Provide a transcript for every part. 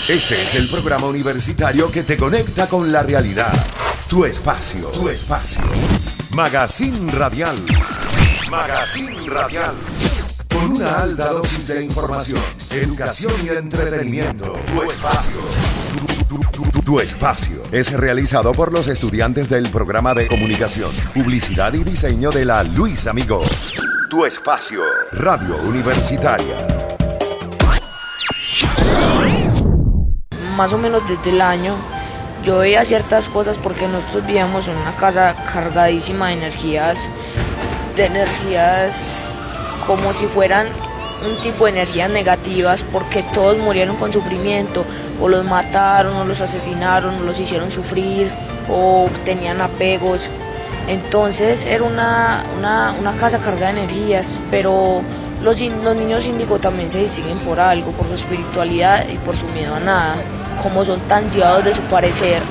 Este es el programa universitario que te conecta con la realidad. Tu espacio, tu espacio. Magazine Radial. Magazine Radial. Con una alta dosis de información, educación y entretenimiento. Tu espacio. Tu espacio es realizado por los estudiantes del programa de comunicación, publicidad y diseño de la Luis Amigo. Tu espacio, Radio Universitaria. Más o menos desde el año yo veía ciertas cosas porque nosotros vivíamos en una casa cargadísima de energías como si fueran un tipo de energías negativas, porque todos murieron con sufrimiento, o los mataron, o los asesinaron, o los hicieron sufrir, o tenían apegos. Entonces era una casa cargada de energías, pero los niños índigo también se distinguen por algo, por su espiritualidad y por su miedo a nada, como son tan llevados de su parecer.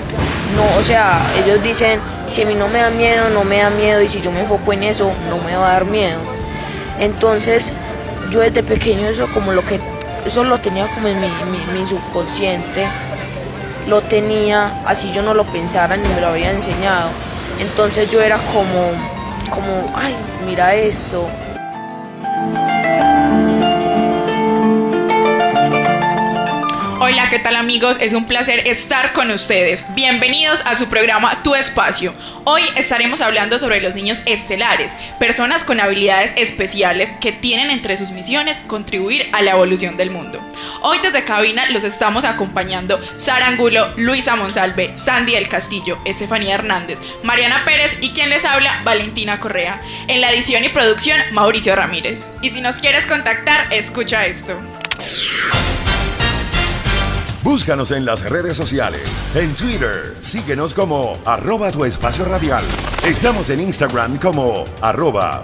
No, o sea, ellos dicen, si a mí no me da miedo, no me da miedo, y si yo me enfoco en eso, no me va a dar miedo. Entonces, yo desde pequeño eso lo tenía como en mi subconsciente, lo tenía, así yo no lo pensara ni me lo había enseñado. Entonces yo era como, ay, mira esto. Hola, ¿qué tal amigos? Es un placer estar con ustedes. Bienvenidos a su programa Tu Espacio. Hoy estaremos hablando sobre los niños estelares, personas con habilidades especiales que tienen entre sus misiones contribuir a la evolución del mundo. Hoy desde cabina los estamos acompañando Sara Angulo, Luisa Monsalve, Sandy del Castillo, Estefanía Hernández, Mariana Pérez y quien les habla, Valentina Correa. En la edición y producción, Mauricio Ramírez. Y si nos quieres contactar, escucha esto. Búscanos en las redes sociales. En Twitter, síguenos como @tuespacioradial. Estamos en Instagram como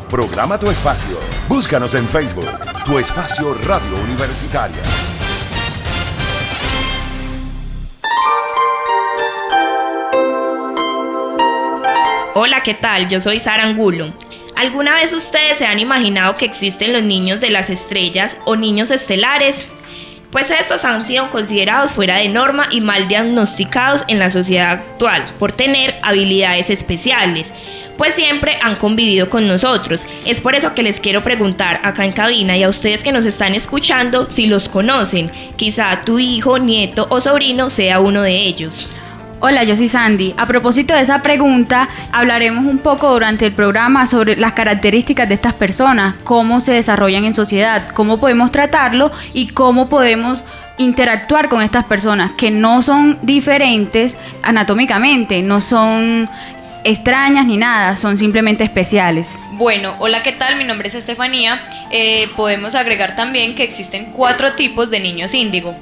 @programa tu espacio. Búscanos en Facebook, Tu Espacio Radio Universitaria. Hola, ¿qué tal? Yo soy Sara Angulo. ¿Alguna vez ustedes se han imaginado que existen los niños de las estrellas o niños estelares? Pues estos han sido considerados fuera de norma y mal diagnosticados en la sociedad actual por tener habilidades especiales, pues siempre han convivido con nosotros. Es por eso que les quiero preguntar acá en cabina y a ustedes que nos están escuchando si los conocen. Quizá tu hijo, nieto o sobrino sea uno de ellos. Hola, yo soy Sandy. A propósito de esa pregunta, hablaremos un poco durante el programa sobre las características de estas personas, cómo se desarrollan en sociedad, cómo podemos tratarlo y cómo podemos interactuar con estas personas que no son diferentes anatómicamente, no son extrañas ni nada, son simplemente especiales. Bueno, hola, ¿qué tal? Mi nombre es Estefanía. Podemos agregar también que existen 4 tipos de niños índigo.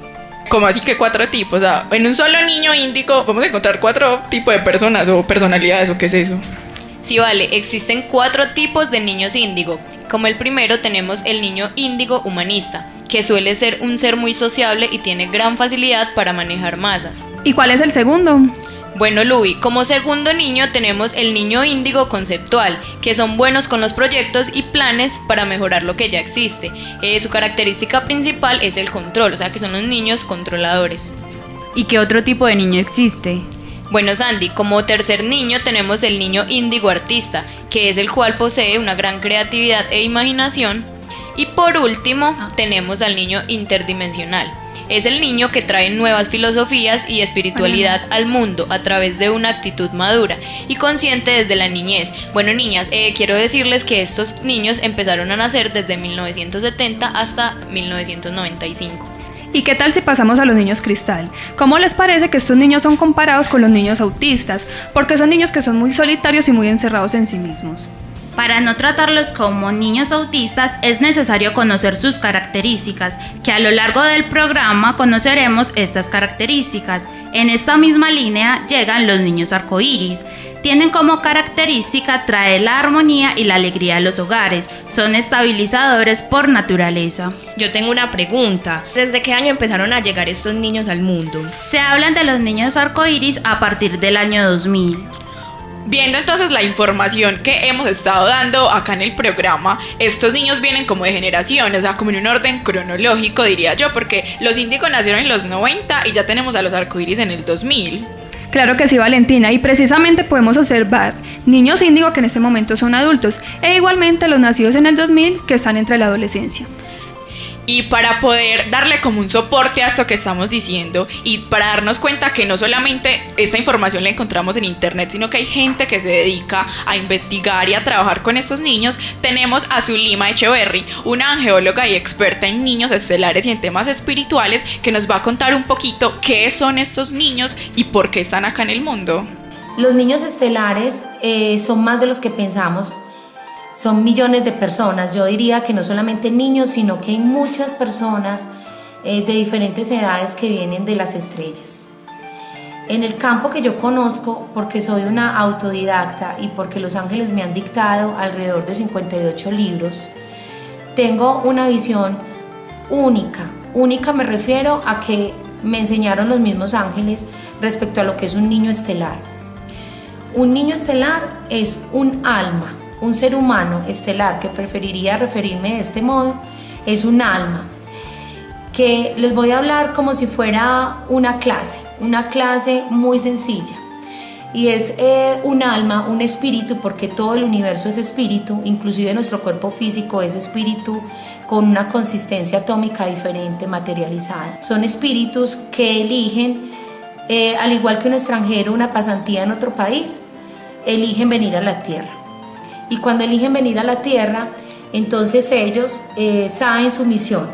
¿Cómo así que 4 tipos? O sea, en un solo niño índigo vamos a encontrar 4 tipos de personas o personalidades, ¿o qué es eso? Sí, vale, existen 4 tipos de niños índigo. Como el primero tenemos el niño índigo humanista, que suele ser un ser muy sociable y tiene gran facilidad para manejar masas. ¿Y cuál es el segundo? Bueno, Luis, como segundo niño tenemos el niño índigo conceptual, que son buenos con los proyectos y planes para mejorar lo que ya existe. Su característica principal es el control, o sea que son los niños controladores. ¿Y qué otro tipo de niño existe? Bueno, Sandy, como tercer niño tenemos el niño índigo artista, que es el cual posee una gran creatividad e imaginación. Y por último tenemos al niño interdimensional. Es el niño que trae nuevas filosofías y espiritualidad al mundo a través de una actitud madura y consciente desde la niñez. Bueno, niñas, quiero decirles que estos niños empezaron a nacer desde 1970 hasta 1995. ¿Y qué tal si pasamos a los niños cristal? ¿Cómo les parece que estos niños son comparados con los niños autistas? Porque son niños que son muy solitarios y muy encerrados en sí mismos. Para no tratarlos como niños autistas es necesario conocer sus características, que a lo largo del programa conoceremos estas características. En esta misma línea llegan los niños arcoíris. Tienen como característica traer la armonía y la alegría a los hogares. Son estabilizadores por naturaleza. Yo tengo una pregunta. ¿Desde qué año empezaron a llegar estos niños al mundo? Se hablan de los niños arcoíris a partir del año 2000. Viendo entonces la información que hemos estado dando acá en el programa, estos niños vienen como de generaciones, o sea, como en un orden cronológico, diría yo, porque los Índigo nacieron en los 90 y ya tenemos a los arcoíris en el 2000. Claro que sí, Valentina, y precisamente podemos observar niños índigo que en este momento son adultos, e igualmente los nacidos en el 2000 que están entre la adolescencia. Y para poder darle como un soporte a esto que estamos diciendo y para darnos cuenta que no solamente esta información la encontramos en internet, sino que hay gente que se dedica a investigar y a trabajar con estos niños, tenemos a Zulima Echeverry, una angeóloga y experta en niños estelares y en temas espirituales, que nos va a contar un poquito qué son estos niños y por qué están acá en el mundo. Los niños estelares son más de los que pensamos. Son millones de personas, yo diría que no solamente niños, sino que hay muchas personas de diferentes edades que vienen de las estrellas. En el campo que yo conozco, porque soy una autodidacta y porque los ángeles me han dictado alrededor de 58 libros, tengo una visión única. Única me refiero a que me enseñaron los mismos ángeles respecto a lo que es un niño estelar. Un niño estelar es un alma. Un ser humano estelar, que preferiría referirme de este modo, es un alma, que les voy a hablar como si fuera una clase muy sencilla. Y es un alma, un espíritu, porque todo el universo es espíritu, inclusive nuestro cuerpo físico es espíritu con una consistencia atómica diferente, materializada. Son espíritus que eligen, al igual que un extranjero, una pasantía en otro país, eligen venir a la Tierra. Y cuando eligen venir a la Tierra, entonces ellos saben su misión.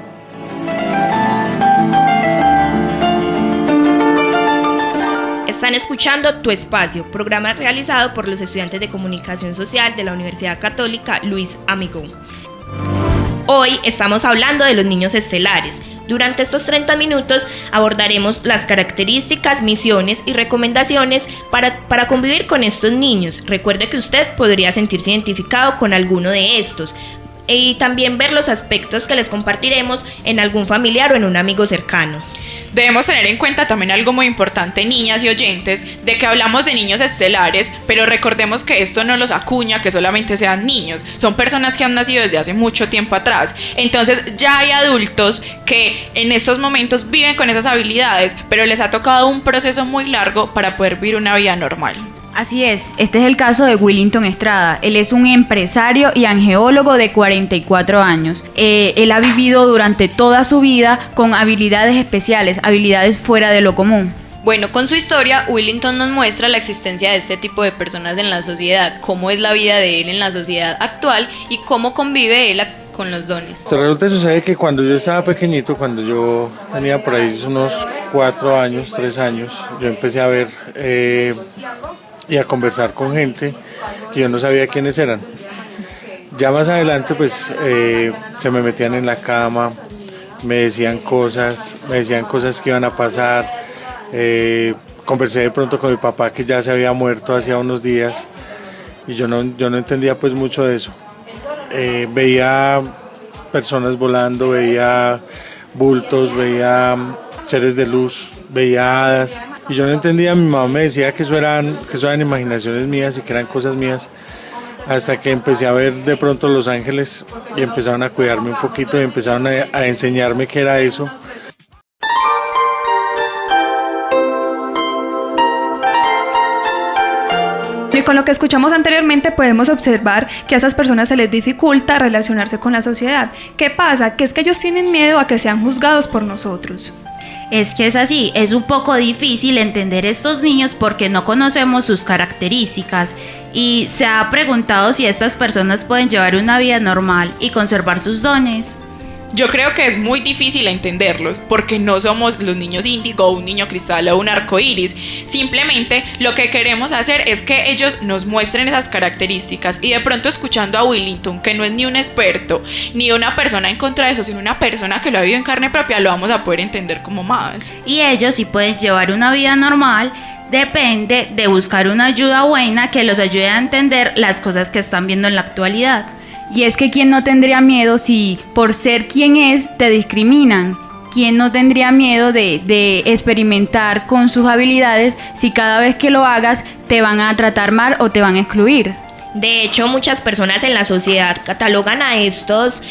Están escuchando Tu Espacio, programa realizado por los estudiantes de Comunicación Social de la Universidad Católica Luis Amigón. Hoy estamos hablando de los niños estelares. Durante estos 30 minutos abordaremos las características, misiones y recomendaciones para convivir con estos niños. Recuerde que usted podría sentirse identificado con alguno de estos y también ver los aspectos que les compartiremos en algún familiar o en un amigo cercano. Debemos tener en cuenta también algo muy importante, niñas y oyentes, de que hablamos de niños estelares, pero recordemos que esto no los acuña que solamente sean niños, son personas que han nacido desde hace mucho tiempo atrás. Entonces ya hay adultos que en estos momentos viven con esas habilidades, pero les ha tocado un proceso muy largo para poder vivir una vida normal. Así es, este es el caso de Willington Estrada. Él es un empresario y angeólogo de 44 años. Él ha vivido durante toda su vida con habilidades especiales, habilidades fuera de lo común. Bueno, con su historia, Willington nos muestra la existencia de este tipo de personas en la sociedad, cómo es la vida de él en la sociedad actual y cómo convive él con los dones. Resulta y sucede que cuando yo estaba pequeñito, cuando yo tenía por ahí unos 4 años, 3 años, yo empecé a ver y a conversar con gente que yo no sabía quiénes eran. Ya más adelante pues se me metían en la cama, me decían cosas que iban a pasar. Conversé de pronto con mi papá, que ya se había muerto hacía unos días, y yo no entendía pues mucho de eso. Veía personas volando, veía bultos, veía seres de luz, veía hadas, y yo no entendía. Mi mamá me decía que eso eran imaginaciones mías y que eran cosas mías, hasta que empecé a ver de pronto los ángeles y empezaron a cuidarme un poquito y empezaron a enseñarme qué era eso. Y con lo que escuchamos anteriormente podemos observar que a esas personas se les dificulta relacionarse con la sociedad. ¿Qué pasa? Que es que ellos tienen miedo a que sean juzgados por nosotros. Es que es así, es un poco difícil entender estos niños porque no conocemos sus características y se ha preguntado si estas personas pueden llevar una vida normal y conservar sus dones. Yo creo que es muy difícil entenderlos porque no somos los niños índigo o un niño cristal o un arco iris. Simplemente lo que queremos hacer es que ellos nos muestren esas características y de pronto escuchando a Willington, que no es ni un experto ni una persona en contra de eso, sino una persona que lo ha vivido en carne propia, lo vamos a poder entender como más. Y ellos sí pueden llevar una vida normal. Depende de buscar una ayuda buena que los ayude a entender las cosas que están viendo en la actualidad. Y es que ¿quién no tendría miedo si por ser quien es te discriminan? ¿quién no tendría miedo de experimentar con sus habilidades si cada vez que lo hagas te van a tratar mal o te van a excluir? De hecho, muchas personas en la sociedad catalogan a estas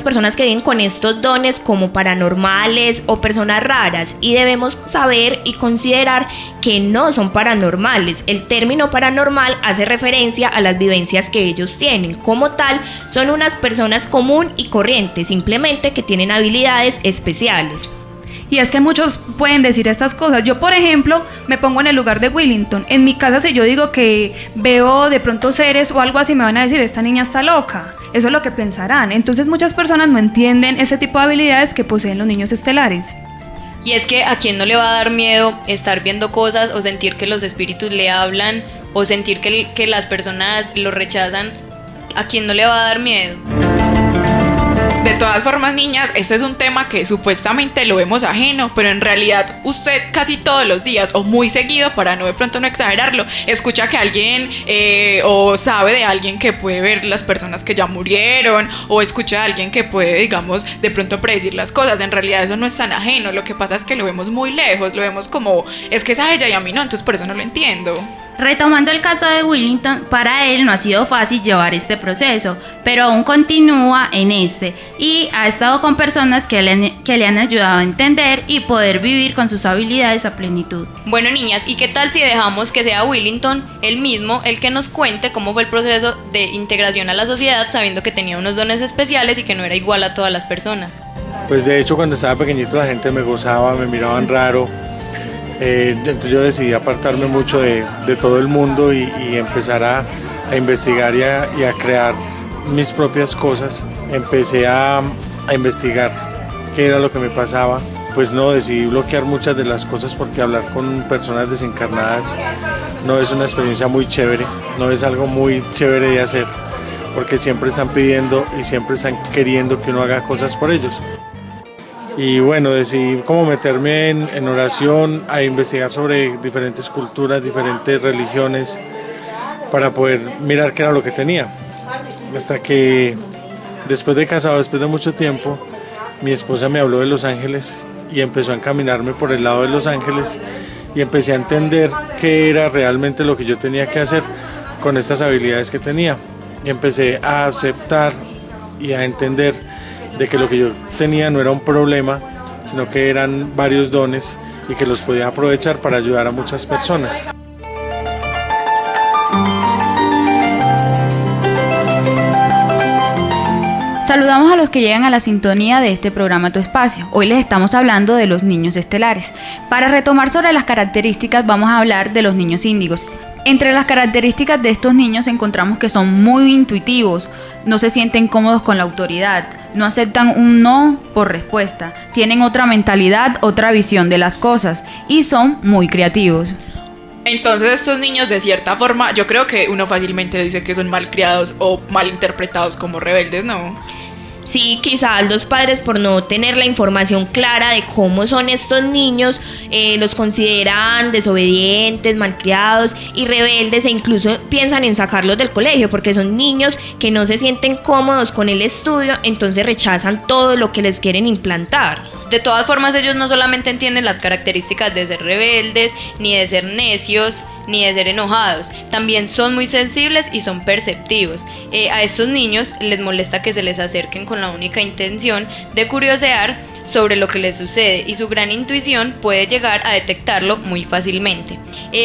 personas que viven con estos dones como paranormales o personas raras, y debemos saber y considerar que no son paranormales. El término paranormal hace referencia a las vivencias que ellos tienen. Como tal, son unas personas común y corriente, simplemente que tienen habilidades especiales. Y es que muchos pueden decir estas cosas. Yo, por ejemplo, me pongo en el lugar de Willington. En mi casa, si yo digo que veo de pronto seres o algo así, me van a decir, esta niña está loca. Eso es lo que pensarán. Entonces muchas personas no entienden este tipo de habilidades que poseen los niños estelares. Y es que a quién no le va a dar miedo estar viendo cosas o sentir que los espíritus le hablan o sentir que las personas lo rechazan. ¿A quién no le va a dar miedo? De todas formas, niñas, este es un tema que supuestamente lo vemos ajeno, pero en realidad usted casi todos los días o muy seguido, para no de pronto no exagerarlo, escucha que alguien o sabe de alguien que puede ver las personas que ya murieron, o escucha a alguien que puede, digamos, de pronto predecir las cosas. En realidad eso no es tan ajeno, lo que pasa es que lo vemos muy lejos, lo vemos como, es que es a ella y a mí no, entonces por eso no lo entiendo. Retomando el caso de Willington, para él no ha sido fácil llevar este proceso, pero aún continúa en y ha estado con personas que le han ayudado a entender y poder vivir con sus habilidades a plenitud. Bueno, niñas, ¿y qué tal si dejamos que sea Willington él mismo el que nos cuente cómo fue el proceso de integración a la sociedad, sabiendo que tenía unos dones especiales y que no era igual a todas las personas? Pues de hecho, cuando estaba pequeñito la gente me gozaba, me miraban raro. Entonces yo decidí apartarme mucho de todo el mundo y empezar a investigar y a crear mis propias cosas. Empecé a investigar qué era lo que me pasaba. Pues no, decidí bloquear muchas de las cosas porque hablar con personas desencarnadas no es una experiencia muy chévere, no es algo muy chévere de hacer, porque siempre están pidiendo y siempre están queriendo que uno haga cosas por ellos. Y bueno, decidí como meterme en oración, a investigar sobre diferentes culturas, diferentes religiones, para poder mirar qué era lo que tenía. Hasta que después de casado, después de mucho tiempo, mi esposa me habló de Los Ángeles y empezó a encaminarme por el lado de Los Ángeles y empecé a entender qué era realmente lo que yo tenía que hacer con estas habilidades que tenía. Y empecé a aceptar y a entender de que lo que yo tenía no era un problema, sino que eran varios dones y que los podía aprovechar para ayudar a muchas personas. Saludamos a los que llegan a la sintonía de este programa Tu Espacio. Hoy les estamos hablando de los niños estelares. Para retomar sobre las características, vamos a hablar de los niños índigos. Entre las características de estos niños encontramos que son muy intuitivos, no se sienten cómodos con la autoridad, no aceptan un no por respuesta, tienen otra mentalidad, otra visión de las cosas y son muy creativos. Entonces estos niños, de cierta forma, yo creo que uno fácilmente dice que son mal criados o mal interpretados como rebeldes, ¿no? Sí, quizás los padres, por no tener la información clara de cómo son estos niños, los consideran desobedientes, malcriados y rebeldes, e incluso piensan en sacarlos del colegio porque son niños que no se sienten cómodos con el estudio, entonces rechazan todo lo que les quieren implantar. De todas formas, ellos no solamente entienden las características de ser rebeldes, ni de ser necios, ni de ser enojados, también son muy sensibles y son perceptivos. A estos niños les molesta que se les acerquen con la única intención de curiosear sobre lo que les sucede, y su gran intuición puede llegar a detectarlo muy fácilmente.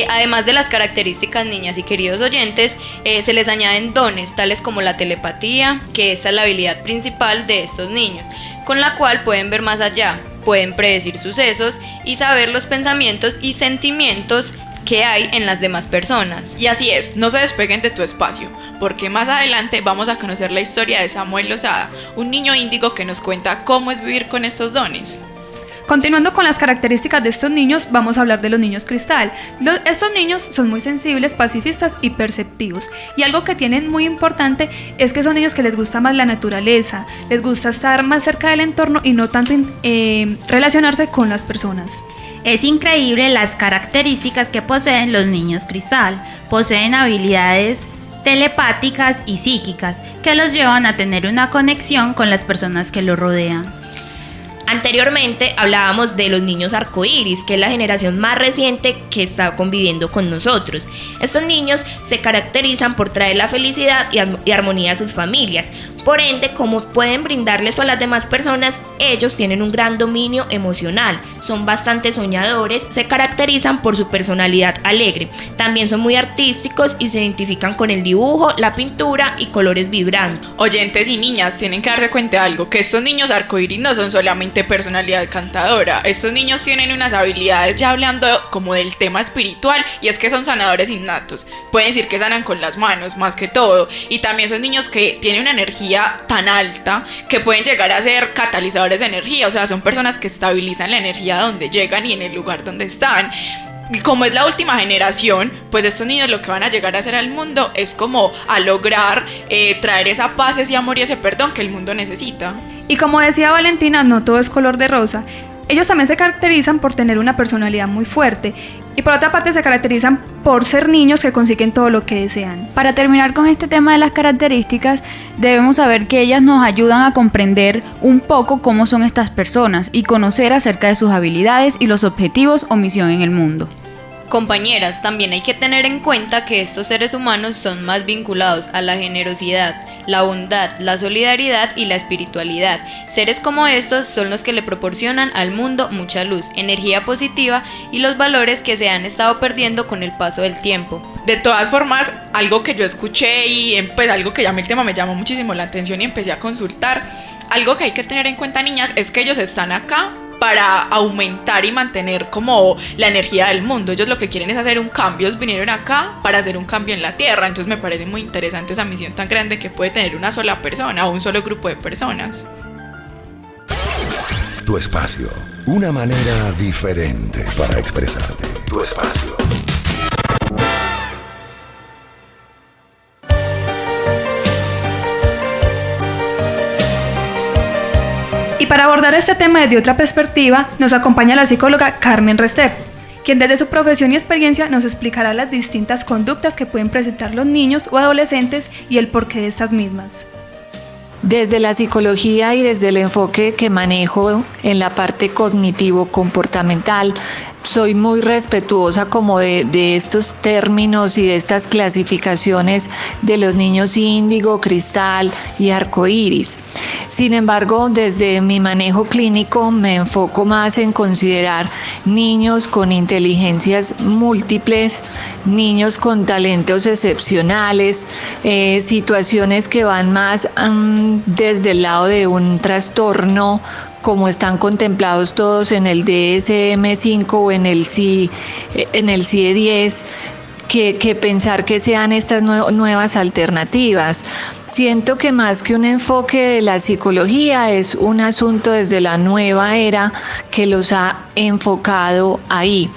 Además de las características, niñas y queridos oyentes, se les añaden dones tales como la telepatía, que esta es la habilidad principal de estos niños, con la cual pueden ver más allá, pueden predecir sucesos y saber los pensamientos y sentimientos que hay en las demás personas. Y así es, no se despeguen de Tu Espacio, porque más adelante vamos a conocer la historia de Samuel Lozada, un niño índigo que nos cuenta cómo es vivir con estos dones. Continuando con las características de estos niños, vamos a hablar de los niños cristal. Estos niños son muy sensibles, pacifistas y perceptivos. Y algo que tienen muy importante es que son niños que les gusta más la naturaleza, les gusta estar más cerca del entorno y no tanto relacionarse con las personas. Es increíble las características que poseen los niños cristal. Poseen habilidades telepáticas y psíquicas que los llevan a tener una conexión con las personas que los rodean. Anteriormente hablábamos de los niños arcoíris, que es la generación más reciente que está conviviendo con nosotros. Estos niños se caracterizan por traer la felicidad y armonía a sus familias. Por ende, como pueden brindarle eso a las demás personas, ellos tienen un gran dominio emocional, son bastante soñadores, se caracterizan por su personalidad alegre. También son muy artísticos y se identifican con el dibujo, la pintura y colores vibrantes. Oyentes y niñas, tienen que darse cuenta de algo, que estos niños arcoíris no son solamente personalidad cantadora, estos niños tienen unas habilidades, ya hablando como del tema espiritual, y es que son sanadores innatos. Pueden decir que sanan con las manos, más que todo, y también son niños que tienen una energía tan alta que pueden llegar a ser catalizadores de energía, o sea, son personas que estabilizan la energía donde llegan y en el lugar donde están. Y como es la última generación, pues estos niños lo que van a llegar a hacer al mundo es como a lograr traer esa paz, ese amor y ese perdón que el mundo necesita. Y como decía Valentina, no todo es color de rosa. Ellos también se caracterizan por tener una personalidad muy fuerte y por otra parte se caracterizan por ser niños que consiguen todo lo que desean. Para terminar con este tema de las características, debemos saber que ellas nos ayudan a comprender un poco cómo son estas personas y conocer acerca de sus habilidades y los objetivos o misión en el mundo. Compañeras, también hay que tener en cuenta que estos seres humanos son más vinculados a la generosidad, la bondad, la solidaridad y la espiritualidad. Seres como estos son los que le proporcionan al mundo mucha luz, energía positiva y los valores que se han estado perdiendo con el paso del tiempo. De todas formas, algo que yo escuché y pues algo que ya el tema me llamó muchísimo la atención y empecé a consultar, algo que hay que tener en cuenta, niñas, es que ellos están acá para aumentar y mantener como la energía del mundo. Ellos lo que quieren es hacer un cambio, ellos vinieron acá para hacer un cambio en la Tierra, entonces me parece muy interesante esa misión tan grande que puede tener una sola persona o un solo grupo de personas. Tu espacio, una manera diferente para expresarte. Tu espacio. Y para abordar este tema desde otra perspectiva, nos acompaña la psicóloga Carmen Restrepo, quien desde su profesión y experiencia nos explicará las distintas conductas que pueden presentar los niños o adolescentes y el porqué de estas mismas. Desde la psicología y desde el enfoque que manejo en la parte cognitivo-comportamental, soy muy respetuosa como de estos términos y de estas clasificaciones de los niños índigo, cristal y arcoíris. Sin embargo, desde mi manejo clínico me enfoco más en considerar niños con inteligencias múltiples, niños con talentos excepcionales, situaciones que van más desde el lado de un trastorno, como están contemplados todos en el DSM-5 o en el CIE-10, que pensar que sean estas nuevas alternativas. Siento que más que un enfoque de la psicología es un asunto desde la nueva era que los ha enfocado ahí.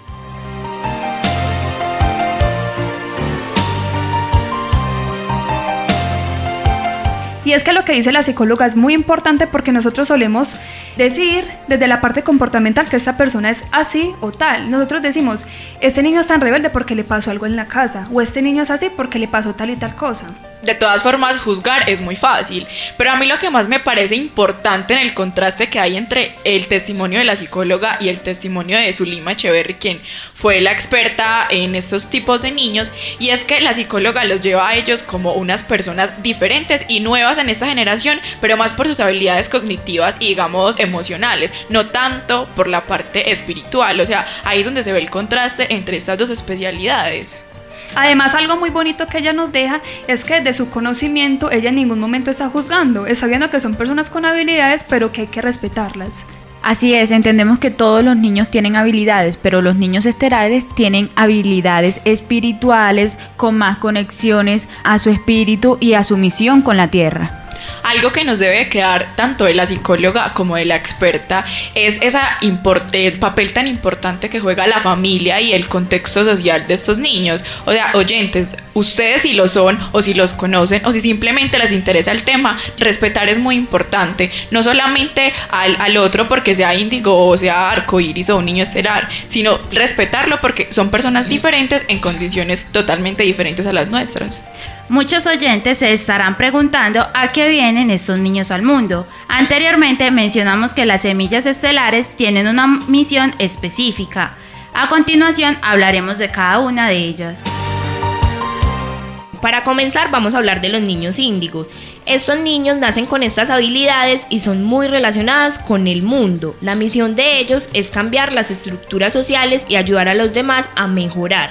Y es que lo que dice la psicóloga es muy importante porque nosotros solemos decir desde la parte comportamental que esta persona es así o tal. Nosotros decimos, este niño es tan rebelde porque le pasó algo en la casa, o este niño es así porque le pasó tal y tal cosa. De todas formas, juzgar es muy fácil, pero a mí lo que más me parece importante en el contraste que hay entre el testimonio de la psicóloga y el testimonio de Zulima Echeverry, quien fue la experta en estos tipos de niños, y es que la psicóloga los lleva a ellos como unas personas diferentes y nuevas en esta generación, pero más por sus habilidades cognitivas y digamos emocionales, no tanto por la parte espiritual. O sea, ahí es donde se ve el contraste entre estas dos especialidades. Además, algo muy bonito que ella nos deja es que de su conocimiento ella en ningún momento está juzgando, está viendo que son personas con habilidades, pero que hay que respetarlas. Así es, entendemos que todos los niños tienen habilidades, pero los niños estelares tienen habilidades espirituales con más conexiones a su espíritu y a su misión con la Tierra. Algo que nos debe quedar tanto de la psicóloga como de la experta es el papel tan importante que juega la familia y el contexto social de estos niños. O sea, oyentes, ustedes si lo son o si los conocen o si simplemente les interesa el tema, respetar es muy importante. No solamente al otro porque sea índigo o sea arcoíris o un niño estelar, sino respetarlo porque son personas diferentes en condiciones totalmente diferentes a las nuestras. Muchos oyentes se estarán preguntando a qué vienen estos niños al mundo. Anteriormente mencionamos que las semillas estelares tienen una misión específica. A continuación hablaremos de cada una de ellas. Para comenzar, vamos a hablar de los niños índigos. Estos niños nacen con estas habilidades y son muy relacionadas con el mundo. La misión de ellos es cambiar las estructuras sociales y ayudar a los demás a mejorar.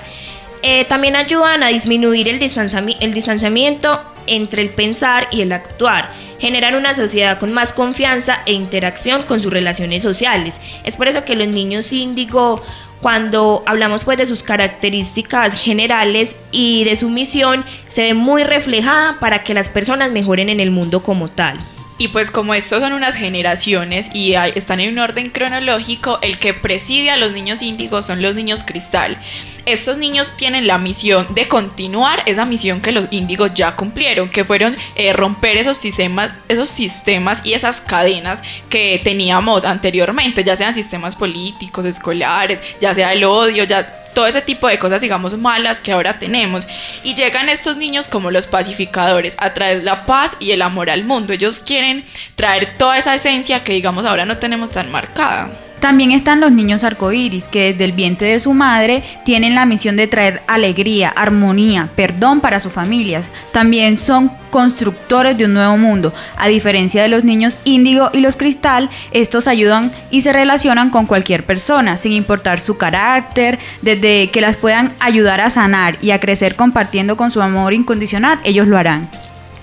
También ayudan a disminuir el distanciamiento entre el pensar y el actuar. Generan una sociedad con más confianza e interacción con sus relaciones sociales. Es por eso que los niños índigo, cuando hablamos pues de sus características generales y de su misión, se ve muy reflejada para que las personas mejoren en el mundo como tal. Y pues como estos son unas generaciones y están en un orden cronológico, el que preside a los niños índigos son los niños cristal. Estos niños tienen la misión de continuar esa misión que los índigos ya cumplieron, que fueron romper esos sistemas y esas cadenas que teníamos anteriormente, ya sean sistemas políticos, escolares, ya sea el odio, ya todo ese tipo de cosas, digamos, malas que ahora tenemos. Y llegan estos niños como los pacificadores a traer la paz y el amor al mundo. Ellos quieren traer toda esa esencia que, digamos, ahora no tenemos tan marcada. También están los niños arcoíris, que desde el vientre de su madre tienen la misión de traer alegría, armonía, perdón para sus familias. También son constructores de un nuevo mundo. A diferencia de los niños índigo y los cristal, estos ayudan y se relacionan con cualquier persona, sin importar su carácter, desde que las puedan ayudar a sanar y a crecer compartiendo con su amor incondicional, ellos lo harán.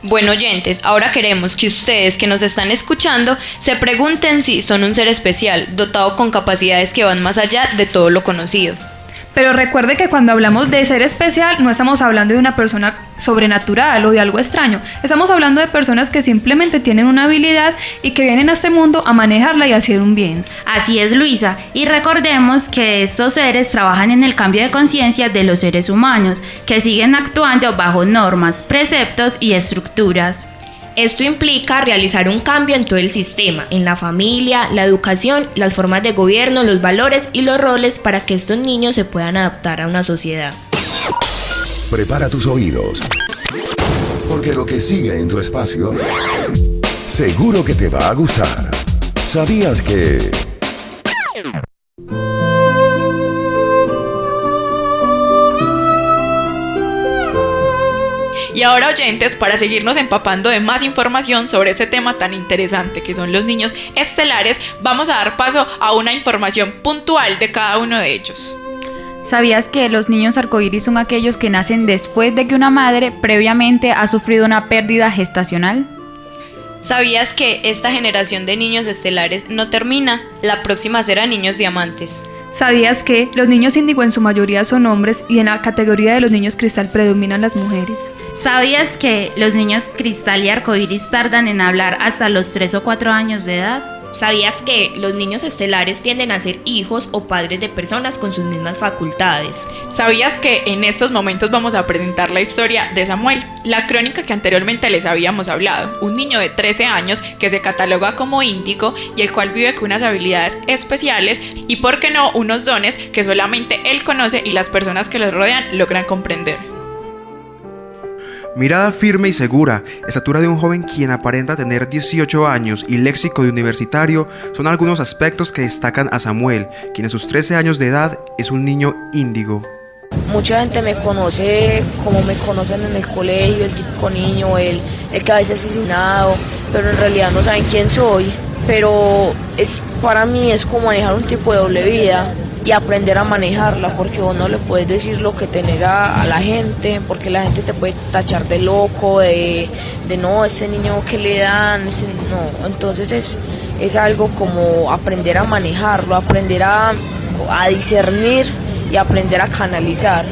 Bueno, oyentes, ahora queremos que ustedes que nos están escuchando se pregunten si son un ser especial, dotado con capacidades que van más allá de todo lo conocido. Pero recuerde que cuando hablamos de ser especial no estamos hablando de una persona sobrenatural o de algo extraño. Estamos hablando de personas que simplemente tienen una habilidad y que vienen a este mundo a manejarla y a hacer un bien. Así es, Luisa, y recordemos que estos seres trabajan en el cambio de conciencia de los seres humanos, que siguen actuando bajo normas, preceptos y estructuras. Esto implica realizar un cambio en todo el sistema, en la familia, la educación, las formas de gobierno, los valores y los roles para que estos niños se puedan adaptar a una sociedad. Prepara tus oídos, porque lo que sigue en tu espacio seguro que te va a gustar. ¿Sabías que...? Y ahora, oyentes, para seguirnos empapando de más información sobre este tema tan interesante que son los niños estelares, vamos a dar paso a una información puntual de cada uno de ellos. ¿Sabías que los niños arcoíris son aquellos que nacen después de que una madre previamente ha sufrido una pérdida gestacional? ¿Sabías que esta generación de niños estelares no termina? La próxima será niños diamantes. ¿Sabías que los niños índigo en su mayoría son hombres y en la categoría de los niños cristal predominan las mujeres? ¿Sabías que los niños cristal y arcoíris tardan en hablar hasta los 3 o 4 años de edad? ¿Sabías que los niños estelares tienden a ser hijos o padres de personas con sus mismas facultades? ¿Sabías que en estos momentos vamos a presentar la historia de Samuel, la crónica que anteriormente les habíamos hablado? Un niño de 13 años que se cataloga como índigo y el cual vive con unas habilidades especiales y, por qué no, unos dones que solamente él conoce y las personas que lo rodean logran comprender. Mirada firme y segura, estatura de un joven quien aparenta tener 18 años y léxico de universitario son algunos aspectos que destacan a Samuel, quien a sus 13 años de edad es un niño índigo. Mucha gente me conoce como me conocen en el colegio, el típico niño, el que a veces es asesinado, pero en realidad no saben quién soy. Pero para mí es como manejar un tipo de doble vida y aprender a manejarla, porque vos no le puedes decir lo que tenés a la gente, porque la gente te puede tachar de loco, de no, ese niño que le dan, no. Entonces es algo como aprender a manejarlo, aprender a discernir y aprender a canalizar.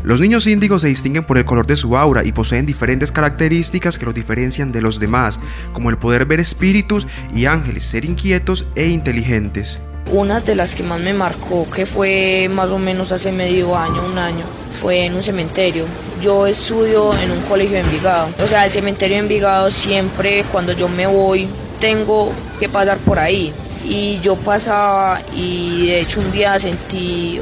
Los niños índigos se distinguen por el color de su aura y poseen diferentes características que los diferencian de los demás, como el poder ver espíritus y ángeles, ser inquietos e inteligentes. Una de las que más me marcó, que fue más o menos hace medio año, un año, fue en un cementerio. Yo estudio en un colegio en Envigado. O sea, el cementerio de Envigado siempre, cuando yo me voy, tengo que pasar por ahí. Y yo pasaba y de hecho un día sentí,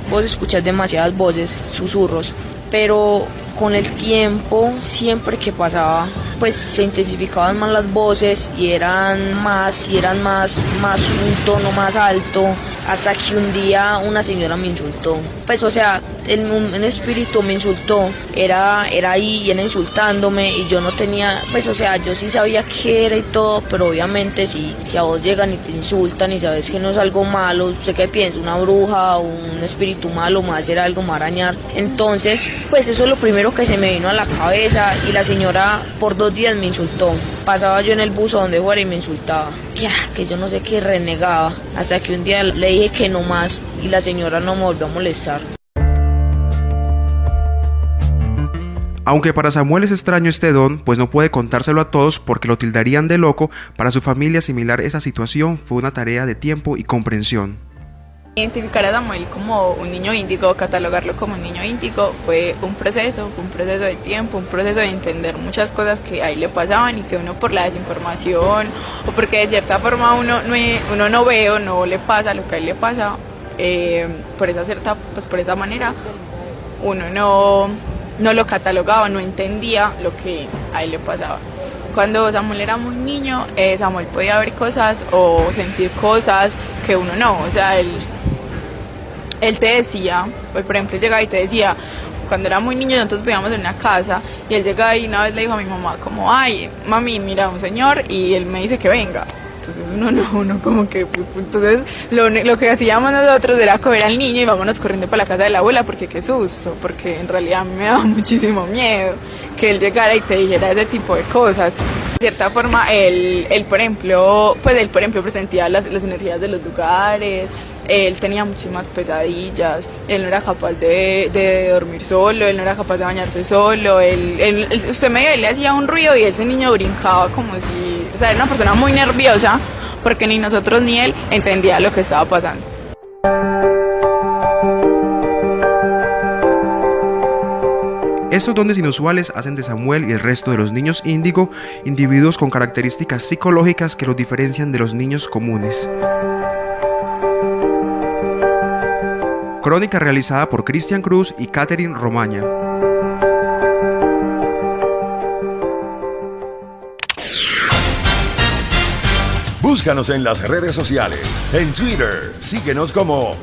vos escuchás demasiadas voces, susurros, pero con el tiempo, siempre que pasaba, pues se intensificaban más las voces y eran más un tono más alto, hasta que un día una señora me insultó. Pues o sea, un espíritu me insultó, era ahí y era insultándome y yo no tenía, pues o sea, yo sí sabía qué era y todo, pero obviamente si a vos llegan y te insultan y sabes que no es algo malo, ¿usted qué piensa? ¿Una bruja o un espíritu malo me va a hacer algo, me va a arañar? Entonces, pues eso es lo primero que se me vino a la cabeza y la señora por 2 días me insultó. Pasaba yo en el bus o donde fuera y me insultaba. Ya, que yo no sé qué renegaba, hasta que un día le dije que no más y la señora no me volvió a molestar. Aunque para Samuel es extraño este don, pues no puede contárselo a todos porque lo tildarían de loco, para su familia asimilar esa situación fue una tarea de tiempo y comprensión. Identificar a Samuel como un niño índigo, catalogarlo como un niño índigo, fue un proceso de tiempo, un proceso de entender muchas cosas que a él le pasaban y que uno por la desinformación o porque de cierta forma uno no ve o no le pasa lo que a él le pasa, por esa manera uno no lo catalogaba, no entendía lo que a él le pasaba. Cuando Samuel era muy niño, Samuel podía ver cosas o sentir cosas que uno no, o sea, él te decía, por ejemplo, llegaba y te decía, cuando era muy niño nosotros vivíamos en una casa y él llegaba y una vez le dijo a mi mamá como, ay, mami, mira un señor y él me dice que venga. Entonces uno como que, entonces lo que hacíamos nosotros era coger al niño y vámonos corriendo para la casa de la abuela porque qué susto, porque en realidad me daba muchísimo miedo que él llegara y te dijera ese tipo de cosas. De cierta forma, él por ejemplo presentía las energías de los lugares, él tenía muchísimas pesadillas, él no era capaz de dormir solo, él no era capaz de bañarse solo, usted medio le hacía un ruido y ese niño brincaba como si, o sea, era una persona muy nerviosa porque ni nosotros ni él entendía lo que estaba pasando. Estos dones inusuales hacen de Samuel y el resto de los niños índigo individuos con características psicológicas que los diferencian de los niños comunes. Crónica realizada por Cristian Cruz y Catherine Romaña. Búscanos en las redes sociales, en Twitter, síguenos como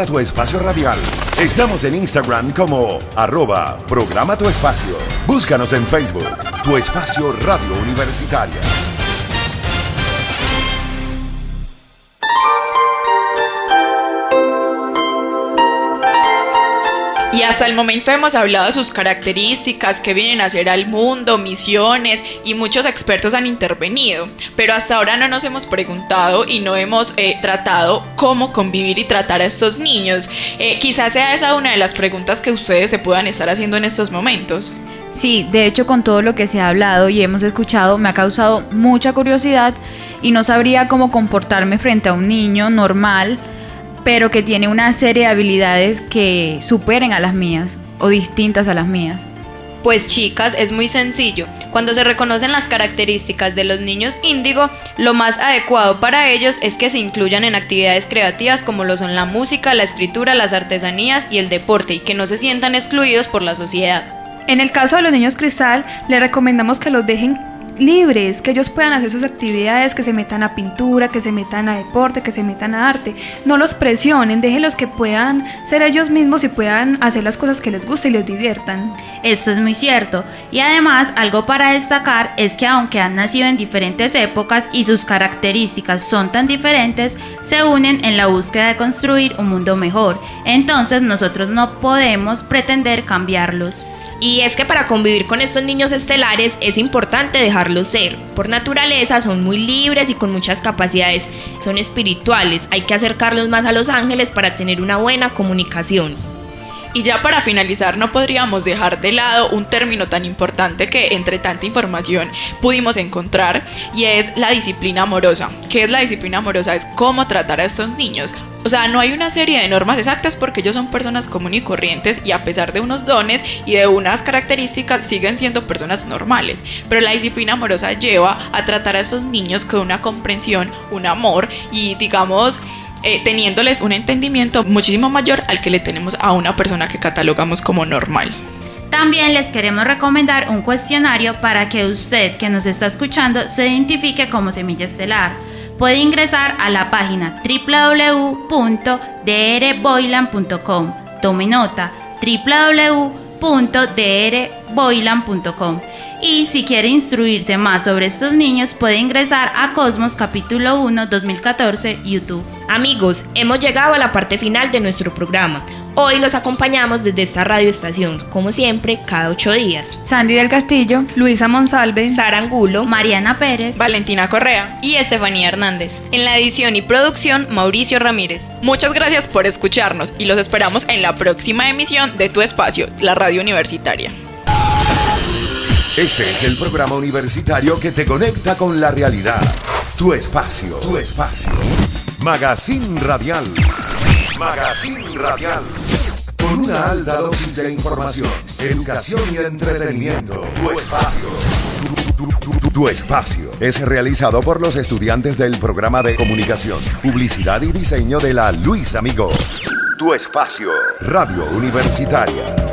@tuespacioradial. Estamos en Instagram como @programa tu espacio. Búscanos en Facebook, Tu Espacio Radio Universitaria. Y hasta el momento hemos hablado de sus características, qué vienen a hacer al mundo, misiones, y muchos expertos han intervenido, pero hasta ahora no nos hemos preguntado y no hemos tratado cómo convivir y tratar a estos niños. Quizás sea esa una de las preguntas que ustedes se puedan estar haciendo en estos momentos. Sí, de hecho con todo lo que se ha hablado y hemos escuchado me ha causado mucha curiosidad y no sabría cómo comportarme frente a un niño normal, pero que tiene una serie de habilidades que superen a las mías o distintas a las mías. Pues chicas, es muy sencillo. Cuando se reconocen las características de los niños índigo, lo más adecuado para ellos es que se incluyan en actividades creativas como lo son la música, la escritura, las artesanías y el deporte, y que no se sientan excluidos por la sociedad. En el caso de los niños cristal, les recomendamos que los dejen libres, que ellos puedan hacer sus actividades, que se metan a pintura, que se metan a deporte, que se metan a arte. No los presionen, déjenlos que puedan ser ellos mismos y puedan hacer las cosas que les guste y les diviertan. Esto es muy cierto. Y además, algo para destacar es que aunque han nacido en diferentes épocas y sus características son tan diferentes, se unen en la búsqueda de construir un mundo mejor. Entonces nosotros no podemos pretender cambiarlos. Y es que para convivir con estos niños estelares es importante dejarlos ser. Por naturaleza son muy libres y con muchas capacidades, son espirituales. Hay que acercarlos más a los ángeles para tener una buena comunicación. Y ya para finalizar, no podríamos dejar de lado un término tan importante que entre tanta información pudimos encontrar, y es la disciplina amorosa. ¿Qué es la disciplina amorosa? Es cómo tratar a estos niños. O sea, no hay una serie de normas exactas porque ellos son personas comunes y corrientes y a pesar de unos dones y de unas características siguen siendo personas normales. Pero la disciplina amorosa lleva a tratar a esos niños con una comprensión, un amor y digamos teniéndoles un entendimiento muchísimo mayor al que le tenemos a una persona que catalogamos como normal. También les queremos recomendar un cuestionario para que usted que nos está escuchando se identifique como semilla estelar. Puede ingresar a la página www.drboylan.com. Tome nota, www.drboylan.com. Y si quiere instruirse más sobre estos niños, puede ingresar a Cosmos capítulo 1 2014 YouTube. Amigos, hemos llegado a la parte final de nuestro programa. Hoy los acompañamos desde esta radioestación, como siempre, cada 8 días. Sandy del Castillo, Luisa Monsalve, Sara Angulo, Mariana Pérez, Valentina Correa y Estefanía Hernández. En la edición y producción, Mauricio Ramírez. Muchas gracias por escucharnos y los esperamos en la próxima emisión de Tu Espacio, la radio universitaria. Este es el programa universitario que te conecta con la realidad. Tu espacio. Tu espacio. Magazine Radial. Magazine Radial. Con una alta dosis de información, educación y entretenimiento. Tu espacio. Tu espacio es realizado por los estudiantes del programa de comunicación, publicidad y diseño de la Luis Amigo. Tu espacio. Radio Universitaria.